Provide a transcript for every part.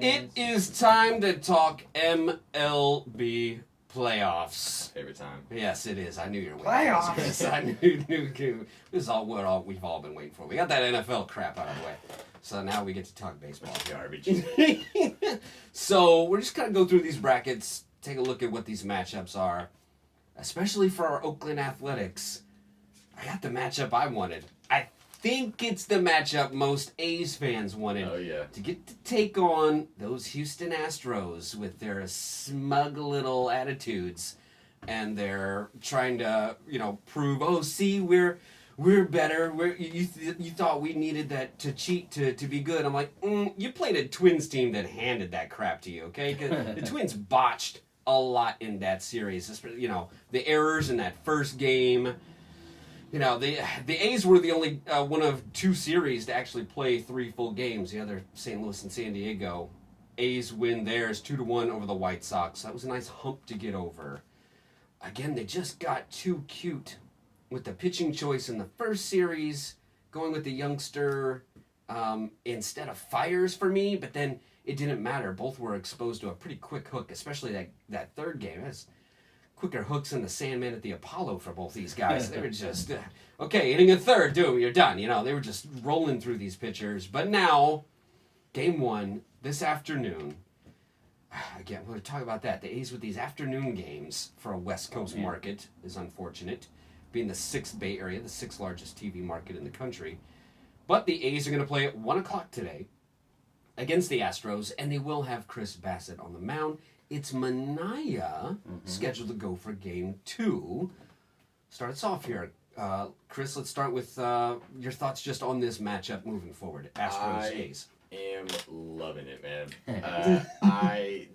It is time to talk MLB playoffs. Every time. Yes, it is. I knew you were waiting Playoffs. for this. I knew. This is all what we've all been waiting for. We got that NFL crap out of the way. So now we get to talk baseball. Garbage. So we're just going to go through these brackets, take a look at what these matchups are, especially for our Oakland Athletics. I got the matchup I wanted. I think it's the matchup most A's fans wanted. Oh, yeah. To get to take on those Houston Astros with their smug little attitudes, and they're trying to, prove, oh, see, we're better. You thought we needed that to cheat to be good. I'm like, you played a Twins team that handed that crap to you, okay? 'Cause the Twins botched a lot in that series. The errors in that first game. The A's were the only one of two series to actually play 3 full games. The other, St. Louis and San Diego. A's win theirs 2-1 over the White Sox. That was a nice hump to get over. Again, they just got too cute with the pitching choice in the first series, going with the youngster instead of Fires for me, but then it didn't matter. Both were exposed to a pretty quick hook, especially that third game. It was quicker hooks than the Sandman at the Apollo for both these guys. They were just, okay, hitting a third, you're done. They were just rolling through these pitchers. But now, game 1, this afternoon, again, we're going to talk about that. The A's with these afternoon games for a West Coast market is unfortunate, being the 6th Bay Area, the 6th largest TV market in the country. But the A's are going to play at 1 o'clock today against the Astros, and they will have Chris Bassett on the mound. It's Mania scheduled to go for game 2. Start us off here. Chris, let's start with your thoughts just on this matchup moving forward. Astros-A's. I am loving it, man. I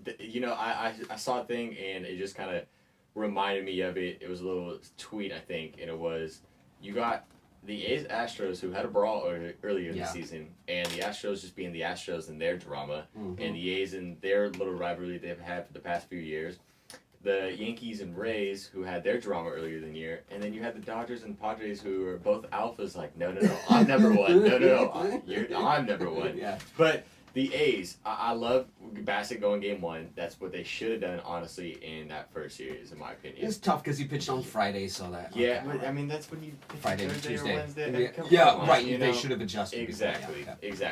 saw a thing, and it just kind of reminded me of it. It was a little tweet, I think, and it was, you got the A's Astros, who had a brawl earlier in the season, and the Astros just being the Astros and their drama, and the A's and their little rivalry they've had for the past few years. The Yankees and Rays, who had their drama earlier in the year, and then you had the Dodgers and Padres, who are both alphas, like, no, I'm number one. I'm number one. Yeah. But the A's, I love Bassett going game 1. That's what they should have done, honestly, in that first series, in my opinion. It's tough because he pitched on Friday, so that... Yeah, but I mean, that's when you pitch Friday, Thursday Tuesday. or Wednesday. Right. They should have adjusted. Exactly.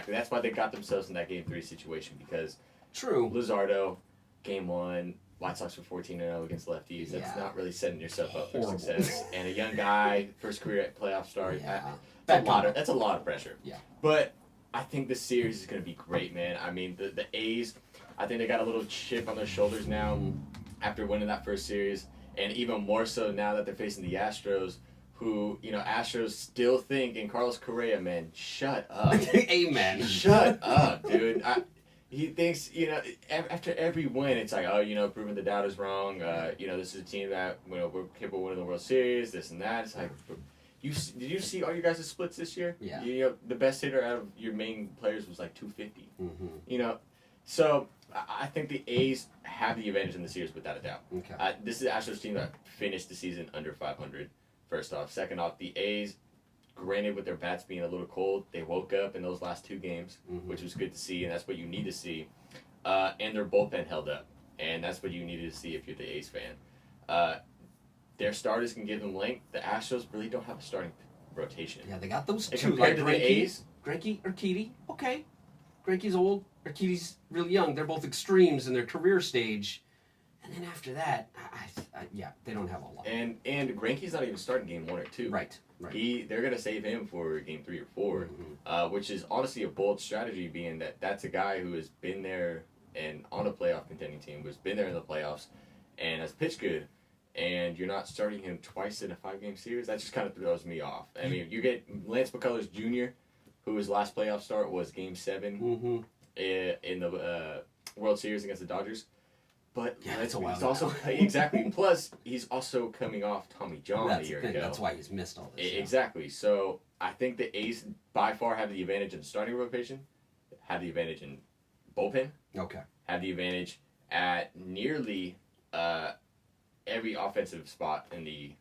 That's why they got themselves in that game 3 situation, because True. Luzardo, game 1, White Sox were 14-0 against lefties. That's not really setting yourself up for success. And a young guy, first career playoff start. Yeah. That's a lot of pressure. Yeah. But I think this series is going to be great, man. I mean, the A's, I think they got a little chip on their shoulders now after winning that first series. And even more so now that they're facing the Astros, who, Astros still think, and Carlos Correa, man, shut up. Amen. Shut up, dude. He thinks, after every win, it's like, proving the doubters wrong. This is a team that, we're capable of winning the World Series, this and that. It's like, did you see all your guys' splits this year? Yeah. The best hitter out of your main players was like 250. So I think the A's have the advantage in the series without a doubt. Okay. This is the Astros team that finished the season under 500, first off. Second off, the A's, granted with their bats being a little cold, they woke up in those last 2 games, which was good to see, and that's what you need to see. And their bullpen held up, and that's what you needed to see if you're the A's fan. Their starters can give them length. The Astros really don't have a starting rotation. Yeah, they got those And two. compared to the A's, Greinke, Urquidy, okay. Greinke's old, Urquidy's really young. They're both extremes in their career stage. And then after that, they don't have a lot. And Greinke's not even starting game 1 or 2. Right. They're going to save him for game 3 or 4, which is honestly a bold strategy, being that that's a guy who has been there and on a playoff contending team, who's been there in the playoffs, and has pitched good, and you're not starting him twice in a 5-game series. That just kind of throws me off. I mean, you get Lance McCullers Jr., who his last playoff start was game 7 in the World Series against the Dodgers. But that's a while he's also exactly. Plus, he's also coming off Tommy John a year ago. That's why he's missed all this. Exactly. So I think the A's by far have the advantage in the starting rotation, have the advantage in bullpen. Okay. Have the advantage at nearly every offensive spot in the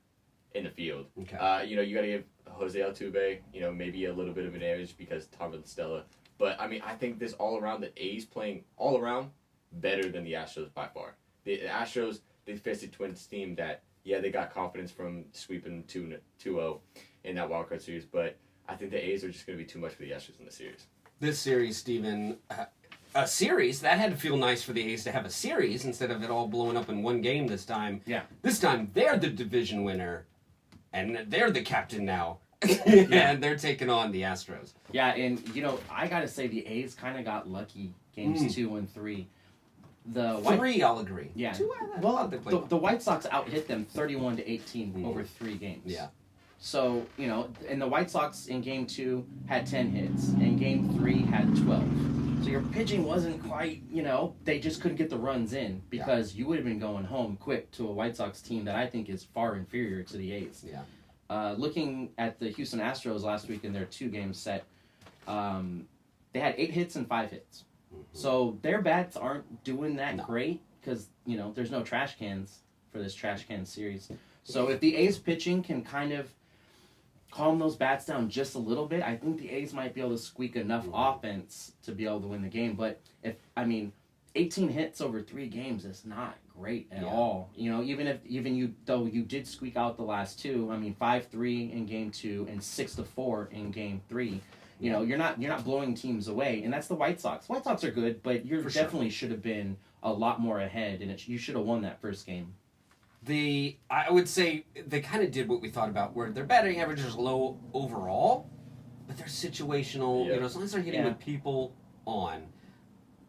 field. Okay. You got to give Jose Altuve, maybe a little bit of an advantage because Tom Stella But I mean, I think this all around, the A's playing all around better than the Astros by far. The Astros, they faced a Twins team that, yeah, they got confidence from sweeping 2-0 in that wild card series, but I think the A's are just going to be too much for the Astros in the series. This series, Steven, a series, that had to feel nice for the A's to have a series instead of it all blowing up in one game this time. Yeah. This time, they're the division winner, and they're the captain now. Yeah. And they're taking on the Astros. Yeah, and, I got to say, the A's kind of got lucky games 2 and 3. Three, I'll agree. Yeah. Two, well, the White Sox out-hit them 31-18 over 3 games. Yeah. So, and the White Sox in Game 2 had 10 hits, and Game 3 had 12. So your pitching wasn't quite, they just couldn't get the runs in because you would have been going home quick to a White Sox team that I think is far inferior to the A's. Yeah. Looking at the Houston Astros last week in their 2-game set, they had 8 hits and 5 hits. Mm-hmm. So their bats aren't doing that great because, there's no trash cans for this trash can series. So if the A's pitching can kind of calm those bats down just a little bit, I think the A's might be able to squeak enough offense to be able to win the game. But 18 hits over 3 games is not great at all. Even though you did squeak out the last 2, 5-3 in Game 2 and 6-4 in Game 3. You're not blowing teams away, and that's the White Sox. White Sox are good, but you definitely should have been a lot more ahead, and you should have won that first game. I would say they kind of did what we thought about, where their batting average is low overall, but they're situational. Yeah. As long as they're hitting with people on.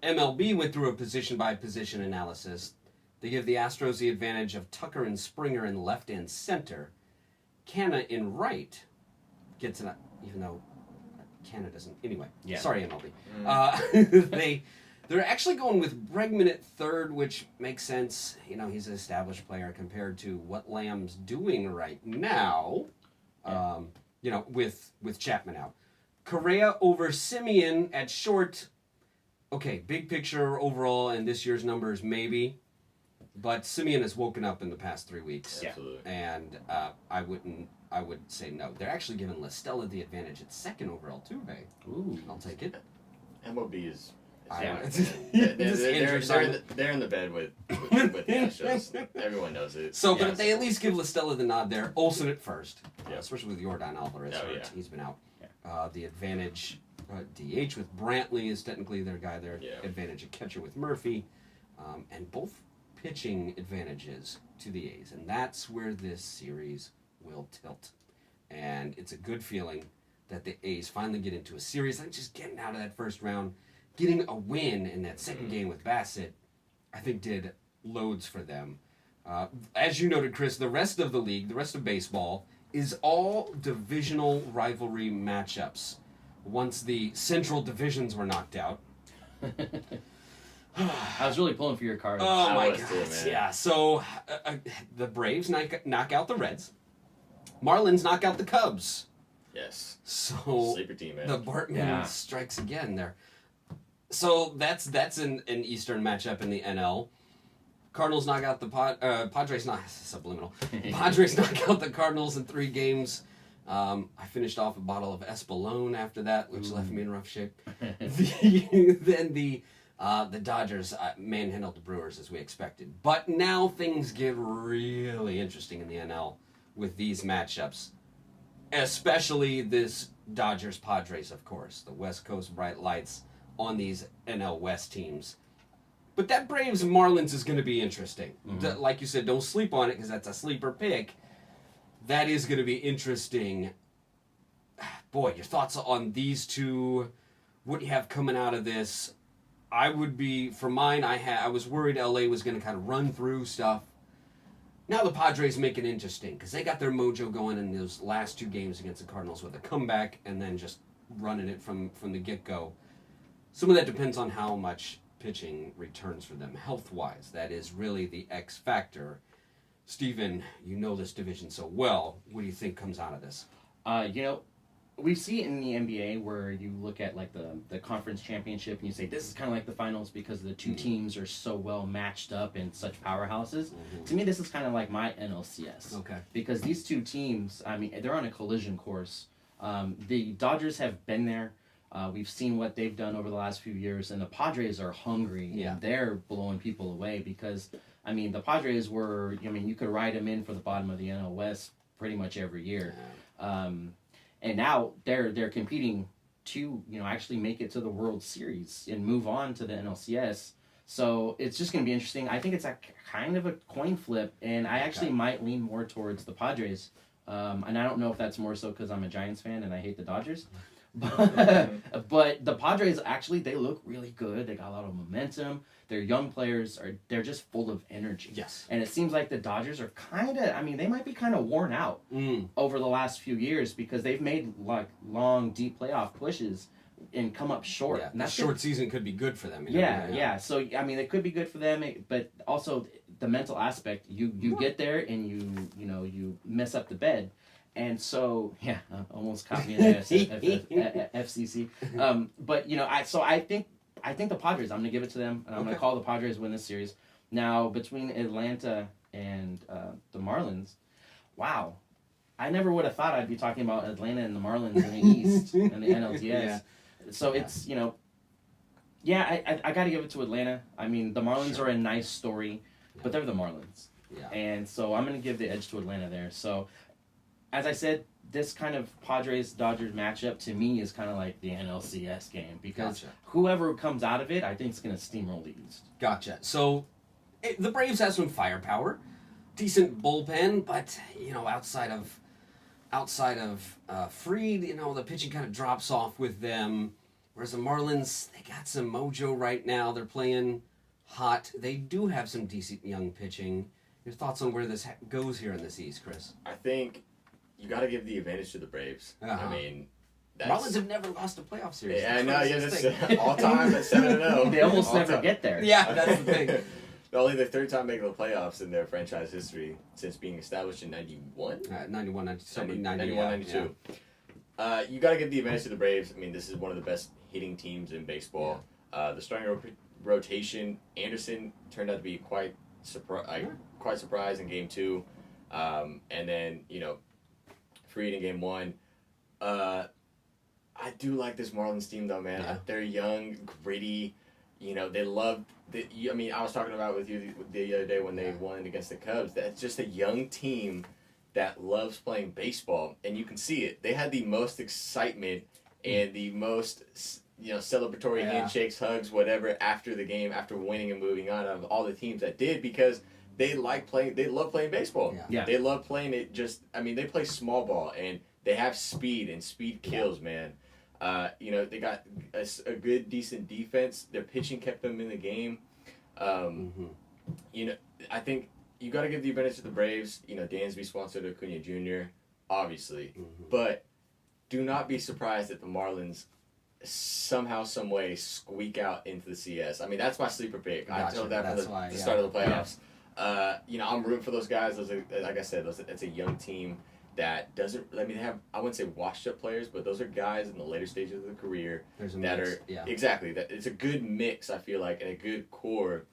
MLB went through a position-by-position analysis. They give the Astros the advantage of Tucker and Springer in left and center. Canna in right gets an, even though Canna doesn't. Anyway, sorry MLB. They're actually going with Bregman at third, which makes sense. He's an established player compared to what Lamb's doing right now. With Chapman out. Correa over Simeon at short. Okay, big picture overall in this year's numbers, maybe. But Simeon has woken up in the past 3 weeks. Absolutely. And I would say no. They're actually giving La Stella the advantage at second over Altuve. Ooh. I'll take it. MLB is... They're in the bed with the Astros. Everyone knows it. So, but if they at least give La Stella the nod there, Olsen at first, Yeah. Especially with Yordan Alvarez. Oh, hurt. yeah. He's been out. Yeah. The advantage DH with Brantley is technically their guy there. Yeah. Advantage at catcher with Murphy. And both pitching advantages to the A's. And that's where this series will tilt. And it's a good feeling that the A's finally get into a series. Like just getting out of that first round. Getting a win in that second game with Bassett, I think, did loads for them. As you noted, Chris, the rest of the league, the rest of baseball, is all divisional rivalry matchups. Once the central divisions were knocked out. I was really pulling for your card. Oh, my God. Too, man. Yeah, so the Braves knock out the Reds. Marlins knock out the Cubs. Yes. So Sleeper team, man. the Bartman strikes again there. So that's an Eastern matchup in the NL. Cardinals knock out the Padres. Not subliminal. Padres knock out the Cardinals in 3 games. I finished off a bottle of Espolone after that, which left me in rough shape. Then the Dodgers manhandled the Brewers as we expected. But now things get really interesting in the NL with these matchups, especially this Dodgers-Padres, of course. The West Coast bright lights on these NL West teams. But that Braves-Marlins is going to be interesting. Mm-hmm. Like you said, don't sleep on it because that's a sleeper pick. That is going to be interesting. Boy, your thoughts on these two, what you have coming out of this. I would be, for mine, I was worried LA was going to kind of run through stuff. Now the Padres make it interesting because they got their mojo going in those last 2 games against the Cardinals with a comeback and then just running it from the get-go. Some of that depends on how much pitching returns for them health-wise. That is really the X factor. Steven, you know this division so well. What do you think comes out of this? We see it in the NBA where you look at like the conference championship and you say this is kind of like the finals because the 2 teams are so well matched up and such powerhouses. Mm-hmm. To me, this is kind of like my NLCS. Okay. Because these 2 teams, they're on a collision course. The Dodgers have been there. We've seen what they've done over the last few years, and the Padres are hungry, Yeah. and they're blowing people away because, I mean, the Padres were, I mean, you could write them in for the bottom of the NL West pretty much every year. And now they're competing to, actually make it to the World Series and move on to the NLCS. So it's just going to be interesting. I think it's a kind of a coin flip, and I actually might lean more towards the Padres. And I don't know if that's more so because I'm a Giants fan and I hate the Dodgers. But the Padres, actually, they look really good. They got a lot of momentum. Their young players they're just full of energy. Yes. And it seems like the Dodgers are they might be kind of worn out over the last few years because they've made like long, deep playoff pushes and come up short. Yeah, and that short season could be good for them. Yeah. So, I mean, it could be good for them, but also the mental aspect, you get there and you mess up the bed. And so, almost caught me in the FCC. But I think the Padres. I'm gonna give it to them, and I'm gonna call the Padres win this series. Now between Atlanta and the Marlins, wow, I never would have thought I'd be talking about Atlanta and the Marlins in the East and the NLDS. Yeah. So it's I got to give it to Atlanta. I mean, the Marlins are a nice story, but they're the Marlins. Yeah. And so I'm gonna give the edge to Atlanta there. So. As I said, this kind of Padres-Dodgers matchup to me is kind of like the NLCS game because whoever comes out of it, I think is going to steamroll the East. Gotcha. So the Braves have some firepower, decent bullpen, but outside of Fried, the pitching kind of drops off with them. Whereas the Marlins, they got some mojo right now. They're playing hot. They do have some decent young pitching. Your thoughts on where this goes here in this East, Chris? I think you got to give the advantage to the Braves. I mean, Marlins have never lost a playoff series. Yeah, I know. Yeah, that's all time at 7-0. They almost never get there. Yeah, that's the thing. Only the third time making the playoffs in their franchise history since being established in 91? 91, 97, 91, 92. Yeah. You got to give the advantage to the Braves. I mean, this is one of the best hitting teams in baseball. The starting rotation, Anderson turned out to be quite surprised in Game 2. And then, Fried in Game 1. I do like this Marlins team, though, man. Yeah. They're young, gritty. They love. I was talking about with you the other day when they won against the Cubs. That's just a young team that loves playing baseball, and you can see it. They had the most excitement and the most celebratory handshakes, hugs, whatever after the game, after winning and moving on, of all the teams that did because. They like playing. They love playing baseball. Yeah. They love playing it. They play small ball and they have speed and speed kills, man. They got a good, decent defense. Their pitching kept them in the game. I think you got to give the advantage to the Braves. Dansby sponsored Acuna Jr. Obviously, but do not be surprised that the Marlins somehow, some way squeak out into the CS. I mean, that's my sleeper pick. Gotcha. I told that from the start of the playoffs. I'm rooting for those guys. Like I said, it's a young team that doesn't. I mean, they have, I wouldn't say washed up players, but those are guys in the later stages of their career exactly. That it's a good mix. I feel like, and a good core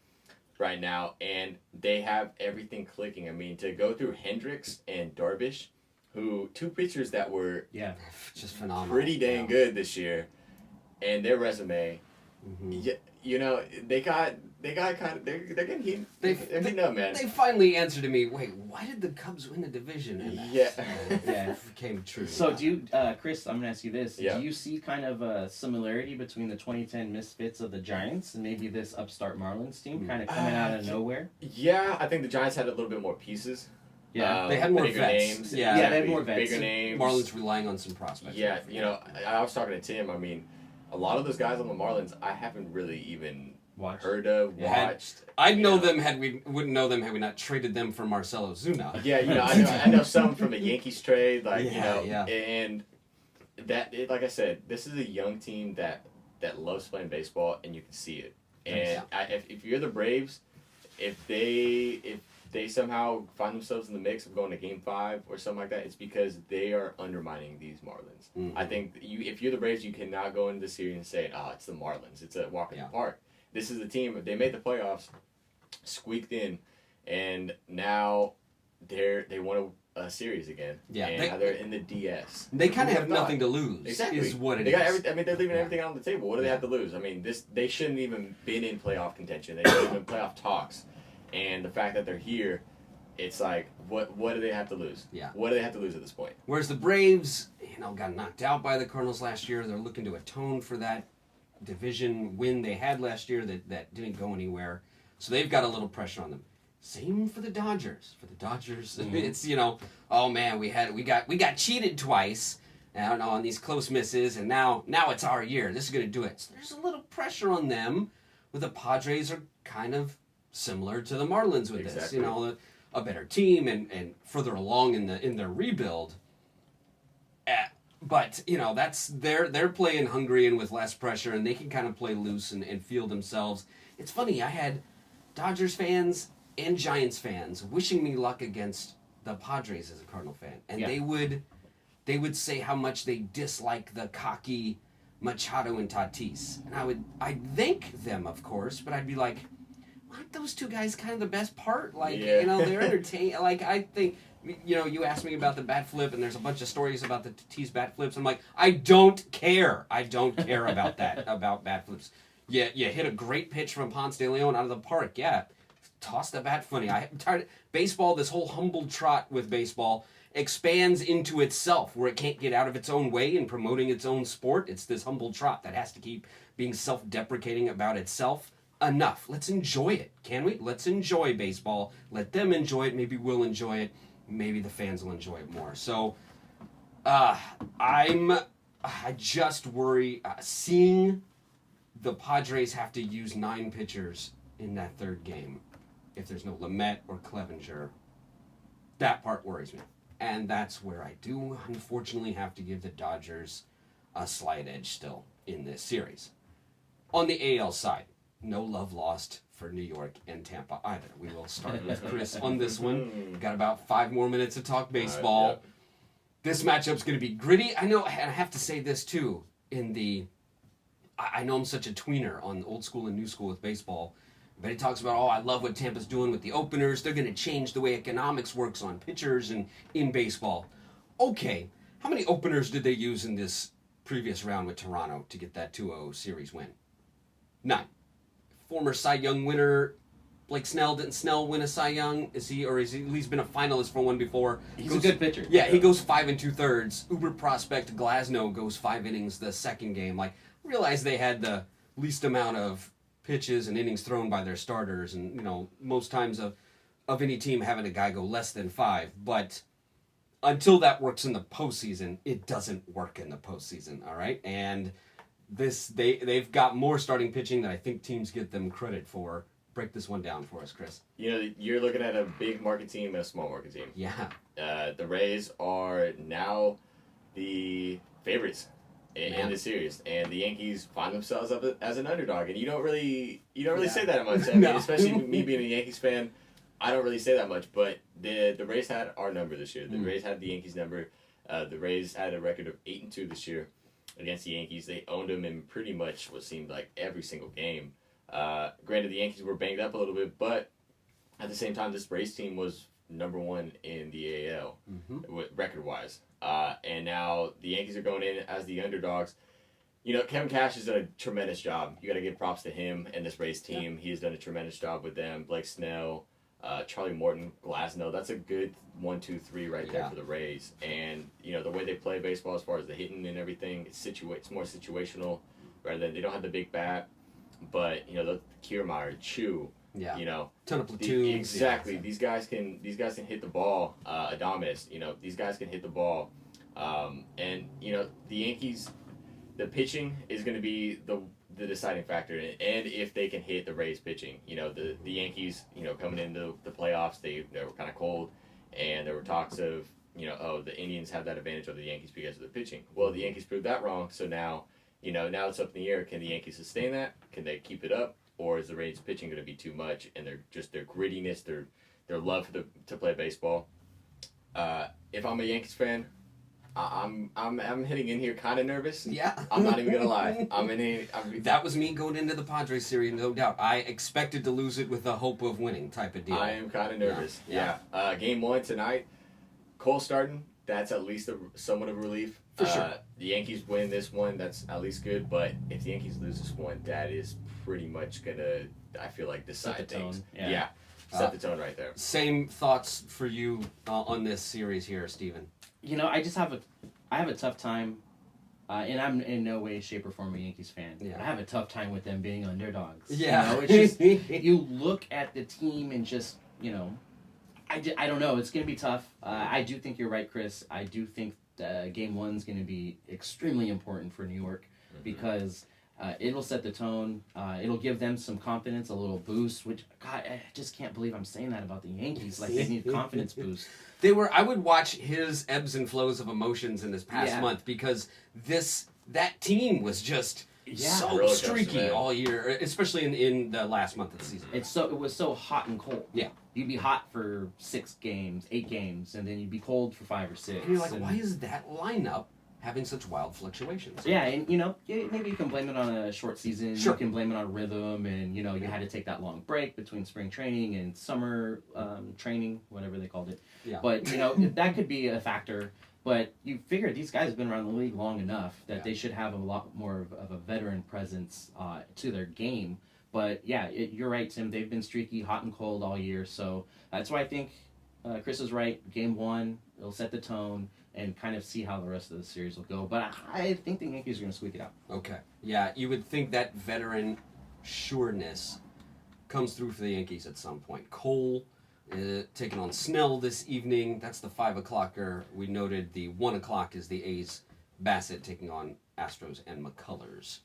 right now, and they have everything clicking. I mean, to go through Hendricks and Darvish, two pitchers that were just phenomenal, pretty dang good this year, and their resume. They got kind of they're getting heated. They're heating up, man. They finally answered to me. Wait, why did the Cubs win the division? And that became true. So do you, Chris? I'm gonna ask you this. Yeah. Do you see kind of a similarity between the 2010 misfits of the Giants and maybe this upstart Marlins team, kind of coming out of nowhere? Yeah, I think the Giants had a little bit more pieces. Yeah, they had more bigger vets. names. Yeah, they had more vets. Bigger names. Marlins relying on some prospects. Yeah, I was talking to Tim. I mean, a lot of those guys on the Marlins, I haven't really even heard of, watched. I'd know them wouldn't know them had we not traded them for Marcelo Zuna. Yeah, I know some from the Yankees trade, and that like I said, this is a young team that loves playing baseball, and you can see it. And if you're the Braves, if they somehow find themselves in the mix of going to Game 5 or something like that, it's because they are undermining these Marlins. Mm-hmm. I think if you're the Braves, you cannot go into the series and say, it's the Marlins. It's a walk in the park. This is the team. If they made the playoffs, squeaked in, and now they want to a series again. Yeah, and now they're in the DS. They kind of Who have would thought? nothing to lose. Exactly. Is what it they is. got they're leaving everything on the table. What do they have to lose? I mean, they shouldn't even been in playoff contention. They shouldn't even playoff talks. And the fact that they're here, it's like, what do they have to lose? Yeah. What do they have to lose at this point? Whereas the Braves, got knocked out by the Cardinals last year. They're looking to atone for that division win they had last year that didn't go anywhere. So they've got a little pressure on them. Same for the Dodgers. It's oh man, we got cheated twice. I don't know, on these close misses, and now it's our year. This is going to do it. So there's a little pressure on them. Where the Padres are kind of similar to the Marlins with this. A better team and further along in their rebuild. But they're playing hungry and with less pressure, and they can kind of play loose and feel themselves. It's funny. I had Dodgers fans and Giants fans wishing me luck against the Padres as a Cardinal fan, and they would say how much they dislike the cocky Machado and Tatis, and I'd thank them, of course, but I'd be like, aren't those two guys kind of the best part? They're entertaining. Like, I think, you asked me about the bat flip, and there's a bunch of stories about the Tatis bat flips. I'm like, I don't care. I don't care about that, about bat flips. You hit a great pitch from Ponce de Leon out of the park. Yeah, toss the bat funny. I'm tired. Baseball, this whole humble trot with baseball expands into itself where it can't get out of its own way in promoting its own sport. It's this humble trot that has to keep being self-deprecating about itself. Enough. Let's enjoy it, can we? Let's enjoy baseball. Let them enjoy it. Maybe we'll enjoy it. Maybe the fans will enjoy it more. So, I just worry seeing the Padres have to use 9 pitchers in that third game. If there's no Lamet or Clevenger, that part worries me. And that's where I do unfortunately have to give the Dodgers a slight edge still in this series. On the AL side, no love lost for New York and Tampa either. We will start with Chris on this one. We've got about 5 more minutes to talk baseball. Yep. This matchup's going to be gritty. I know, and I have to say this too, I know I'm such a tweener on old school and new school with baseball. But he talks about, I love what Tampa's doing with the openers. They're going to change the way economics works on pitchers and in baseball. Okay, how many openers did they use in this previous round with Toronto to get that 2-0 series win? 9. Former Cy Young winner Blake Snell. Didn't Snell win a Cy Young? Has he at least been a finalist for one before? He's a good pitcher. Yeah, he goes 5 2/3. Uber prospect Glasnow goes 5 innings the second game. Like, realize they had the least amount of pitches and innings thrown by their starters, and most times of any team having a guy go less than 5. But until that works in the postseason, it doesn't work in the postseason. All right, and they've got more starting pitching than I think teams get them credit for. Break this one down for us, Chris. You're looking at a big market team and a small market team. Yeah. The Rays are now the favorites in the series, and the Yankees find themselves up as an underdog, and you don't really say that much. I mean, especially me being a Yankees fan, I don't really say that much. But the Rays had our number this year. The Rays had the Yankees number. The Rays had a record of 8-2 this year against the Yankees. They owned them in pretty much what seemed like every single game. Granted, the Yankees were banged up a little bit, but at the same time, this Rays team was number 1 in the AL record-wise. And now the Yankees are going in as the underdogs. Kevin Cash has done a tremendous job. You got to give props to him and this Rays team. Yeah. He has done a tremendous job with them. Blake Snell, Charlie Morton, Glasnow. That's a good 1, 2, 3 right there for the Rays. And the way they play baseball, as far as the hitting and everything, it's more situational rather than they don't have the big bat. But the Kiermaier, Chu. Yeah. Ton of platoons. Exactly. Yeah. These guys can hit the ball. Adames. These guys can hit the ball. And the Yankees, the pitching is going to be the deciding factor. And if they can hit the Rays pitching, the Yankees, coming into the playoffs, they were kind of cold, and there were talks of the Indians have that advantage over the Yankees because of the pitching. Well, the Yankees proved that wrong. So now now it's up in the air. Can the Yankees sustain that? Can they keep it up? Or is the Rays pitching going to be too much, and their grittiness, their love to play baseball? If I'm a Yankees fan, I'm hitting in here kind of nervous. Yeah, I'm not even gonna lie. That was me going into the Padres series, no doubt. I expected to lose it with the hope of winning, type of deal. I am kind of nervous. Yeah. Game 1 tonight. Cole starting, that's at least somewhat of a relief. For sure. The Yankees win this one, that's at least good. But if the Yankees lose this one, that is pretty much gonna, I feel like, decide Set the things. tone. Yeah. Set the tone right there. Same thoughts for you on this series here, Steven. I have a tough time, and I'm in no way, shape, or form a Yankees fan. Yeah. But I have a tough time with them being underdogs. Yeah. It's just, you look at the team and just, I don't know. It's going to be tough. I do think you're right, Chris. I do think Game 1's going to be extremely important for New York because it'll set the tone. It'll give them some confidence, a little boost, which, God, I just can't believe I'm saying that about the Yankees. Like, they need a confidence boost. I would watch his ebbs and flows of emotions in this past month because that team was just so Roller streaky coaster, man. all year, especially in the last month of the season. It was so hot and cold. Yeah. You'd be hot for 6 games, 8 games, and then you'd be cold for 5 or 6. And you're like, why is that lineup having such wild fluctuations? Yeah, and maybe you can blame it on a short season. Sure. You can blame it on rhythm, and you had to take that long break between spring training and summer training, whatever they called it. Yeah. But that could be a factor. But you figure these guys have been around the league long enough that they should have a lot more of a veteran presence to their game. But yeah, you're right, Tim. They've been streaky, hot and cold all year. So that's why I think Chris is right. Game 1, it'll set the tone and kind of see how the rest of the series will go. But I think the Yankees are going to squeak it out. Okay. Yeah, you would think that veteran sureness comes through for the Yankees at some point. Cole taking on Snell this evening. That's the 5 o'clocker. We noted the 1 o'clock is the A's. Bassett taking on Astros and McCullers.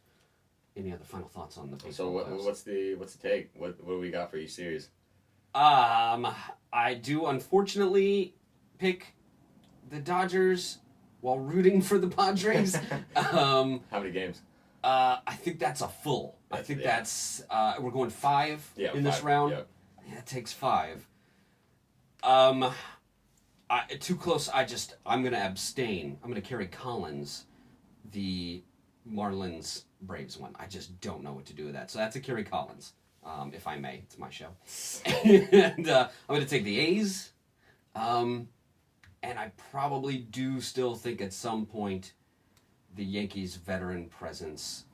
Any other final thoughts on the baseball? So what's the take? What do we got for each series? I do unfortunately pick the Dodgers while rooting for the Padres. How many games? I think that's a full. I think that's we're going 5 in this round. Yeah. Yeah, it takes 5. Too close. I'm gonna abstain. I'm gonna carry Collins, the Marlins Braves one. I just don't know what to do with that. So that's a Kerry Collins, if I may. It's my show. And I'm going to take the A's. And I probably do still think at some point the Yankees' veteran presence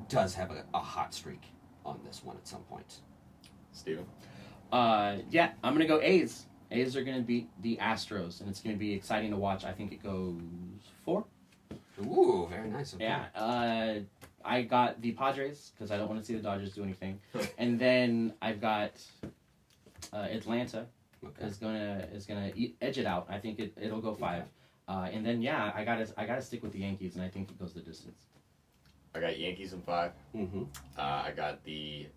does have a hot streak on this one at some point. Steven? Yeah, I'm going to go A's. A's are going to beat the Astros, and it's going to be exciting to watch. I think it goes 4. Ooh, very nice. Okay. Yeah, I got the Padres because I don't want to see the Dodgers do anything, and then I've got Atlanta is gonna edge it out. I think it'll go 5, and then I gotta stick with the Yankees, and I think it goes the distance. I got Yankees in 5. Mm-hmm. I got the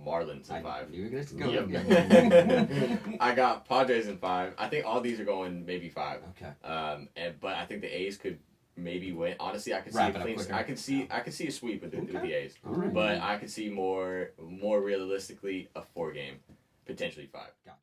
Marlins in 5. You were going to go Yep. again. I got Padres in 5. I think all these are going maybe 5. Okay. But I think the A's could maybe win. Honestly, I could see Wrap a it up clean. quicker. I could see a sweep with Okay. the A's. All right. But I could see more realistically a 4 game, potentially 5. Gotcha.